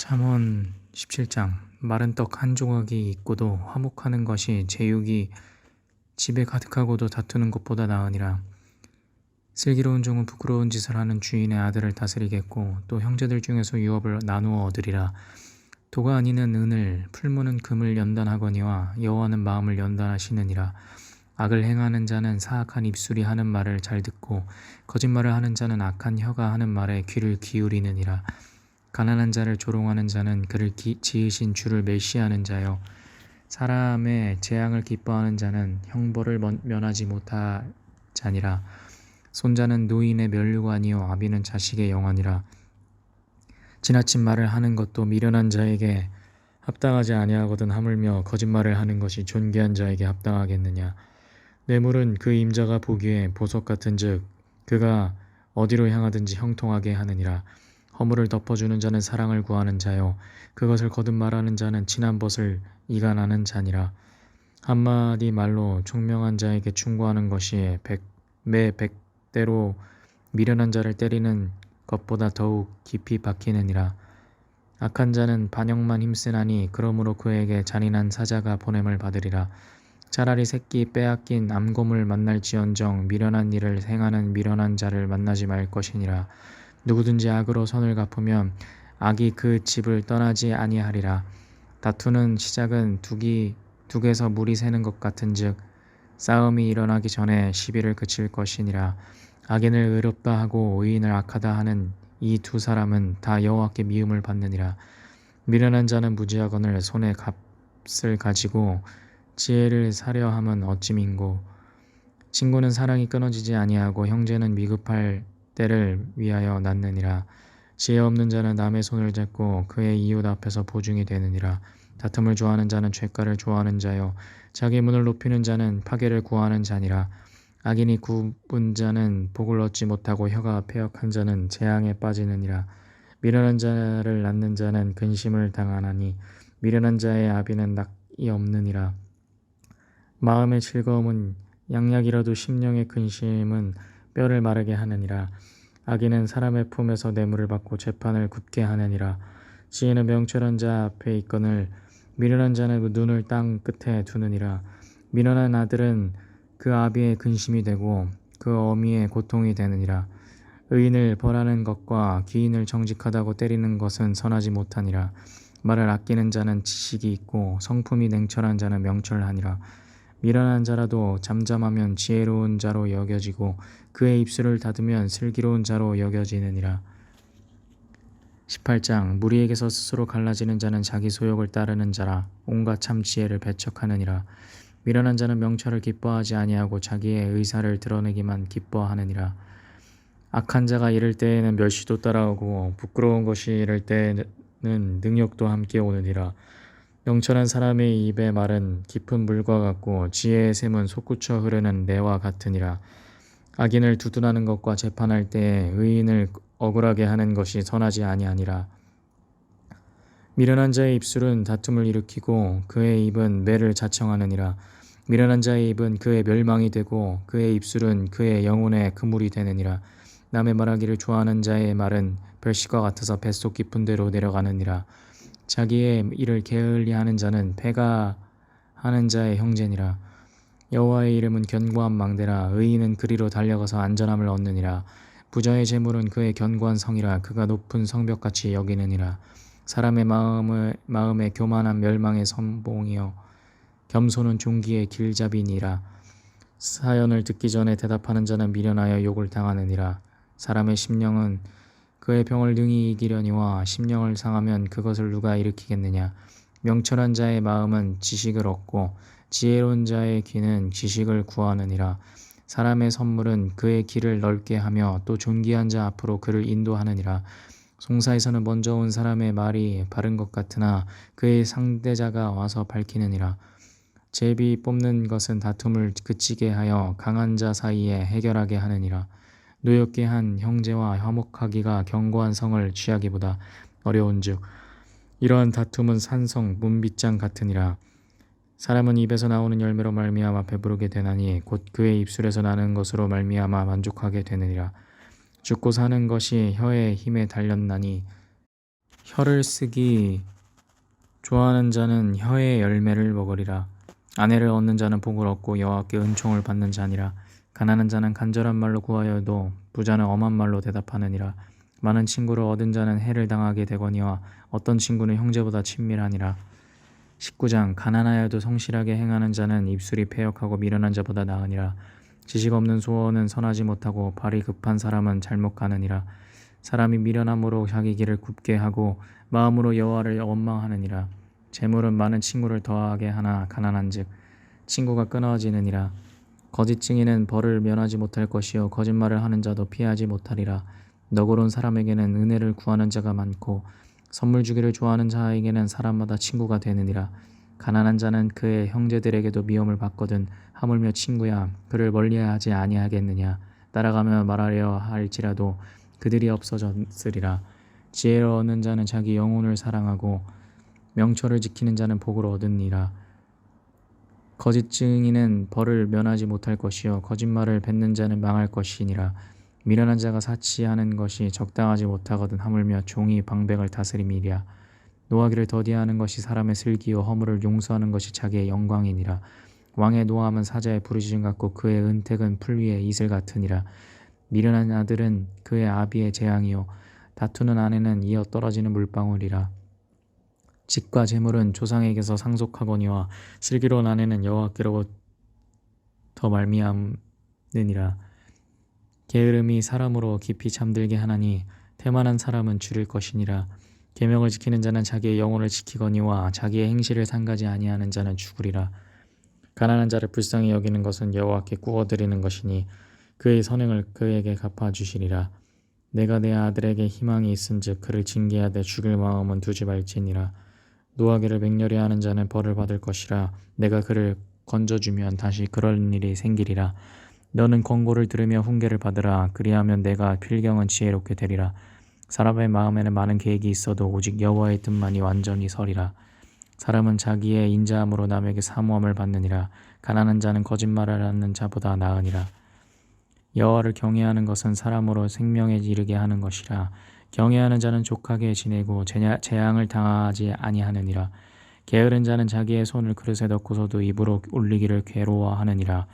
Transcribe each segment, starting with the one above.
잠언 17장 마른 떡 한 조각이 있고도 화목하는 것이 제육이 집에 가득하고도 다투는 것보다 나으니라. 슬기로운 종은 부끄러운 짓을 하는 주인의 아들을 다스리겠고 또 형제들 중에서 유업을 나누어 얻으리라. 도가 아니는 은을 풀무는 금을 연단하거니와 여호와는 마음을 연단하시느니라. 악을 행하는 자는 사악한 입술이 하는 말을 잘 듣고 거짓말을 하는 자는 악한 혀가 하는 말에 귀를 기울이느니라. 가난한 자를 조롱하는 자는 그를 지으신 주를 멸시하는 자요 사람의 재앙을 기뻐하는 자는 형벌을 면하지 못하자니라. 손자는 노인의 면류관이요 아비는 자식의 영환이라. 지나친 말을 하는 것도 미련한 자에게 합당하지 아니하거든 하물며 거짓말을 하는 것이 존귀한 자에게 합당하겠느냐. 뇌물은 그 임자가 보기에 보석 같은즉 그가 어디로 향하든지 형통하게 하느니라. 허물을 덮어주는 자는 사랑을 구하는 자요 그것을 거듭 말하는 자는 친한 벗을 이간하는 자니라. 한마디 말로 총명한 자에게 충고하는 것이 매 100대로 미련한 자를 때리는 것보다 더욱 깊이 박히느니라. 악한 자는 반역만 힘쓰나니 그러므로 그에게 잔인한 사자가 보냄을 받으리라. 차라리 새끼 빼앗긴 암곰을 만날지언정 미련한 일을 행하는 미련한 자를 만나지 말 것이니라. 누구든지 악으로 선을 갚으면 악이 그 집을 떠나지 아니하리라. 다투는 시작은 둑에서 물이 새는 것 같은즉 싸움이 일어나기 전에 시비를 그칠 것이니라. 악인을 의롭다 하고 의인을 악하다 하는 이 두 사람은 다 여호와께 미움을 받느니라. 미련한 자는 무지하거늘 손에 값을 가지고 지혜를 사려 함은 어찌 민고. 친구는 사랑이 끊어지지 아니하고 형제는 위급할 때를 위하여 낳느니라. 지혜 없는 자는 남의 손을 잡고 그의 이웃 앞에서 보증이 되느니라. 다툼을 좋아하는 자는 죄가를 좋아하는 자요 자기 문을 높이는 자는 파괴를 구하는 자니라. 악인이 굽은 자는 복을 얻지 못하고 혀가 패역한 자는 재앙에 빠지느니라. 미련한 자를 낳는 자는 근심을 당하나니 미련한 자의 아비는 낙이 없느니라. 마음의 즐거움은 양약이라도 심령의 근심은 뼈를 마르게 하느니라. 악인은 사람의 품에서 뇌물을 받고 재판을 굳게 하느니라. 지혜는 명철한 자 앞에 있거늘 미련한 자는 눈을 땅 끝에 두느니라. 미련한 아들은 그 아비의 근심이 되고 그 어미의 고통이 되느니라. 의인을 벌하는 것과 귀인을 정직하다고 때리는 것은 선하지 못하니라. 말을 아끼는 자는 지식이 있고 성품이 냉철한 자는 명철하니라. 미련한 자라도 잠잠하면 지혜로운 자로 여겨지고 그의 입술을 닫으면 슬기로운 자로 여겨지느니라. 18장 무리에게서 스스로 갈라지는 자는 자기 소욕을 따르는 자라. 온갖 참 지혜를 배척하느니라. 미련한 자는 명철을 기뻐하지 아니하고 자기의 의사를 드러내기만 기뻐하느니라. 악한 자가 이를 때에는 멸시도 따라오고 부끄러운 것이 이를 때에는 능욕도 함께 오느니라. 명철한 사람의 입의 말은 깊은 물과 같고 지혜의 샘은 솟구쳐 흐르는 내와 같으니라. 악인을 두둔하는 것과 재판할 때에 의인을 억울하게 하는 것이 선하지 아니하니라. 미련한 자의 입술은 다툼을 일으키고 그의 입은 매를 자청하느니라. 미련한 자의 입은 그의 멸망이 되고 그의 입술은 그의 영혼의 그물이 되느니라. 남의 말하기를 좋아하는 자의 말은 별식과 같아서 뱃속 깊은 데로 내려가느니라. 자기의 일을 게을리하는 자는 패가 하는 자의 형제니라. 여호와의 이름은 견고한 망대라. 의인은 그리로 달려가서 안전함을 얻느니라. 부자의 재물은 그의 견고한 성이라. 그가 높은 성벽같이 여기느니라. 사람의 마음에 교만한 멸망의 선봉이요 겸손은 종기의 길잡이니라. 사연을 듣기 전에 대답하는 자는 미련하여 욕을 당하느니라. 사람의 심령은 그의 병을 능히 이기려니와 심령을 상하면 그것을 누가 일으키겠느냐. 명철한 자의 마음은 지식을 얻고 지혜로운 자의 귀는 지식을 구하느니라. 사람의 선물은 그의 길을 넓게 하며 또 존귀한 자 앞으로 그를 인도하느니라. 송사에서는 먼저 온 사람의 말이 바른 것 같으나 그의 상대자가 와서 밝히느니라. 제비 뽑는 것은 다툼을 그치게 하여 강한 자 사이에 해결하게 하느니라. 노엽게 한 형제와 화목하기가 견고한 성을 취하기보다 어려운즉 이러한 다툼은 산성 문빗장 같으니라. 사람은 입에서 나오는 열매로 말미암아 배부르게 되나니 곧 그의 입술에서 나는 것으로 말미암아 만족하게 되느니라. 죽고 사는 것이 혀의 힘에 달렸나니 혀를 쓰기 좋아하는 자는 혀의 열매를 먹으리라. 아내를 얻는 자는 복을 얻고 여호와께 은총을 받는 자니라. 가난한 자는 간절한 말로 구하여도 부자는 엄한 말로 대답하느니라. 많은 친구를 얻은 자는 해를 당하게 되거니와 어떤 친구는 형제보다 친밀하니라. 19장 가난하여도 성실하게 행하는 자는 입술이 패역하고 미련한 자보다 나으니라. 지식 없는 소원은 선하지 못하고 발이 급한 사람은 잘못 가느니라. 사람이 미련함으로 자기 길을 굽게 하고 마음으로 여호와를 원망하느니라. 재물은 많은 친구를 더하게 하나 가난한즉 친구가 끊어지느니라. 거짓 증인은 벌을 면하지 못할 것이요 거짓말을 하는 자도 피하지 못하리라. 너그러운 사람에게는 은혜를 구하는 자가 많고 선물 주기를 좋아하는 자에게는 사람마다 친구가 되느니라. 가난한 자는 그의 형제들에게도 미움을 받거든 하물며 친구야 그를 멀리하지 아니하겠느냐. 따라가며 말하려 할지라도 그들이 없어졌으리라. 지혜를 얻는 자는 자기 영혼을 사랑하고 명철을 지키는 자는 복을 얻으니라. 거짓 증인은 벌을 면하지 못할 것이요 거짓말을 뱉는 자는 망할 것이니라. 미련한 자가 사치하는 것이 적당하지 못하거든 하물며 종이 방백을 다스림이랴. 노하기를 더디하는 것이 사람의 슬기요 허물을 용서하는 것이 자기의 영광이니라. 왕의 노함은 사자의 부르짖음 같고 그의 은택은 풀 위의 이슬 같으니라. 미련한 아들은 그의 아비의 재앙이요 다투는 아내는 이어 떨어지는 물방울이라. 집과 재물은 조상에게서 상속하거니와 슬기로운 아내는 여호와께로부터 말미암느니라. 게으름이 사람으로 깊이 잠들게 하나니 태만한 사람은 줄일 것이니라. 계명을 지키는 자는 자기의 영혼을 지키거니와 자기의 행실을 상가지 아니하는 자는 죽으리라. 가난한 자를 불쌍히 여기는 것은 여호와께 구워드리는 것이니 그의 선행을 그에게 갚아주시리라. 내가 내 아들에게 희망이 있은즉 그를 징계하되 죽일 마음은 두지 말지니라. 노하기를 맹렬히 하는 자는 벌을 받을 것이라. 내가 그를 건져주면 다시 그런 일이 생기리라. 너는 권고를 들으며 훈계를 받으라. 그리하면 내가 필경은 지혜롭게 되리라. 사람의 마음에는 많은 계획이 있어도 오직 여호와의 뜻만이 완전히 서리라. 사람은 자기의 인자함으로 남에게 사모함을 받느니라. 가난한 자는 거짓말을 하는 자보다 나으니라. 여호와를 경외하는 것은 사람으로 생명에 이르게 하는 것이라. 경외하는 자는 족하게 지내고 재앙을 당하지 아니하느니라. 게으른 자는 자기의 손을 그릇에 넣고서도 입으로 올리기를 괴로워하느니라.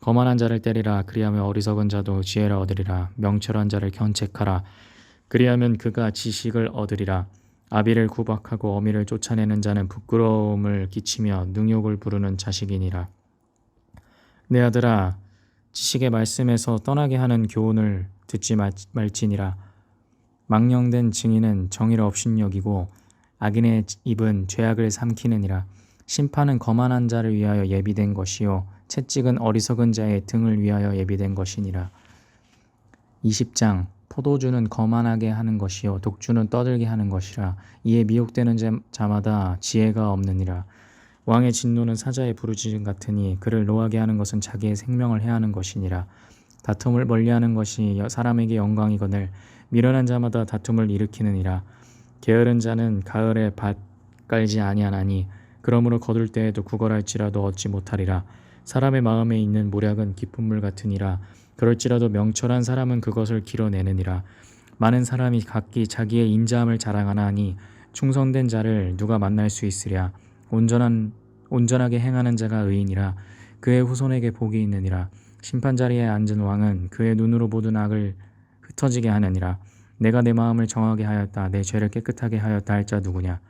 거만한 자를 때리라. 그리하면 어리석은 자도 지혜를 얻으리라. 명철한 자를 견책하라. 그리하면 그가 지식을 얻으리라. 아비를 구박하고 어미를 쫓아내는 자는 부끄러움을 끼치며 능욕을 부르는 자식이니라. 내 아들아, 지식의 말씀에서 떠나게 하는 교훈을 듣지 말지니라. 망령된 증인은 정의를 업신여기고 악인의 입은 죄악을 삼키느니라. 심판은 거만한 자를 위하여 예비된 것이요 채찍은 어리석은 자의 등을 위하여 예비된 것이니라. 20장 포도주는 거만하게 하는 것이요 독주는 떠들게 하는 것이라. 이에 미혹되는 자마다 지혜가 없느니라. 왕의 진노는 사자의 부르짖음 같으니 그를 노하게 하는 것은 자기의 생명을 해하는 것이니라. 다툼을 멀리하는 것이 사람에게 영광이거늘 미련한 자마다 다툼을 일으키느니라. 게으른 자는 가을에 밭 깔지 아니하나니 그러므로 거둘 때에도 구걸할지라도 얻지 못하리라. 사람의 마음에 있는 모략은 깊은 물 같으니라. 그럴지라도 명철한 사람은 그것을 길어내느니라. 많은 사람이 각기 자기의 인자함을 자랑하나니 충성된 자를 누가 만날 수 있으랴. 온전하게 행하는 자가 의인이라. 그의 후손에게 복이 있느니라. 심판자리에 앉은 왕은 그의 눈으로 모든 악을 흩어지게 하느니라. 내가 내 마음을 정하게 하였다. 내 죄를 깨끗하게 하였다 할 자 누구냐.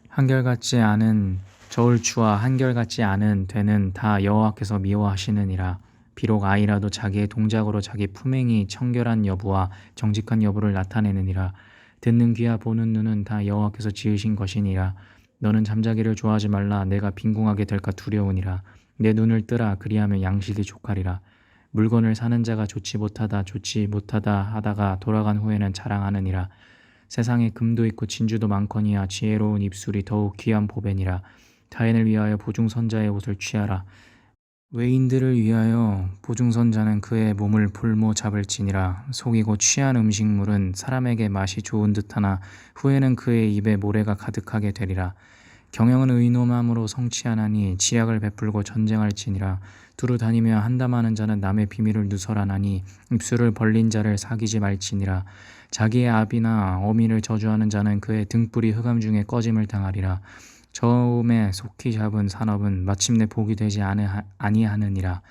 한결같지 않은 저울추와 한결같지 않은 되는 다 여호와께서 미워하시느니라. 비록 아이라도 자기의 동작으로 자기 품행이 청결한 여부와 정직한 여부를 나타내느니라. 듣는 귀와 보는 눈은 다 여호와께서 지으신 것이니라. 너는 잠자기를 좋아하지 말라. 내가 빈궁하게 될까 두려우니라. 내 눈을 뜨라. 그리하면 양식이 족하리라. 물건을 사는 자가 좋지 못하다 하다가 돌아간 후에는 자랑하느니라. 세상에 금도 있고 진주도 많거니와 지혜로운 입술이 더욱 귀한 보배니라. 타인을 위하여 보증선자의 옷을 취하라. 외인들을 위하여 보증선자는 그의 몸을 볼모 잡을지니라. 속이고 취한 음식물은 사람에게 맛이 좋은 듯하나 후에는 그의 입에 모래가 가득하게 되리라. 경영은 의논함으로 성취하나니 지약을 베풀고 전쟁할지니라. 두루 다니며 한담하는 자는 남의 비밀을 누설하나니 입술을 벌린 자를 사귀지 말지니라. 자기의 아비나 어미를 저주하는 자는 그의 등불이 흑암 중에 꺼짐을 당하리라. 처음에 속히 잡은 산업은 마침내 복이 되지 아니하느니라.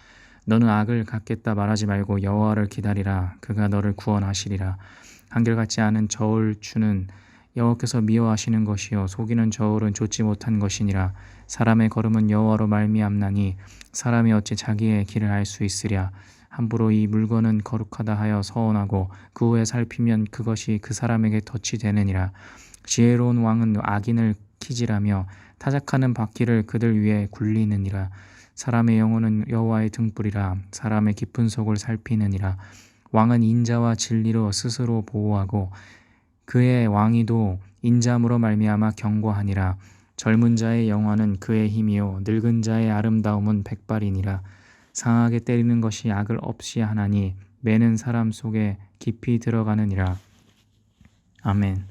너는 악을 갚겠다 말하지 말고 여호와를 기다리라. 그가 너를 구원하시리라. 한결같지 않은 저울추는 여호와께서 미워하시는 것이요 속이는 저울은 좋지 못한 것이니라. 사람의 걸음은 여호와로 말미암나니 사람이 어찌 자기의 길을 알 수 있으랴. 함부로 이 물건은 거룩하다 하여 서원하고 그 후에 살피면 그것이 그 사람에게 덫이 되느니라. 지혜로운 왕은 악인을 키질하며 타작하는 바퀴를 그들 위에 굴리느니라. 사람의 영혼은 여호와의 등불이라. 사람의 깊은 속을 살피느니라. 왕은 인자와 진리로 스스로 보호하고 그의 왕위도 인자함으로 말미암아 경고하니라. 젊은 자의 영화는 그의 힘이요 늙은 자의 아름다움은 백발이니라. 상하게 때리는 것이 악을 없이 하나니 매는 사람 속에 깊이 들어가느니라. 아멘.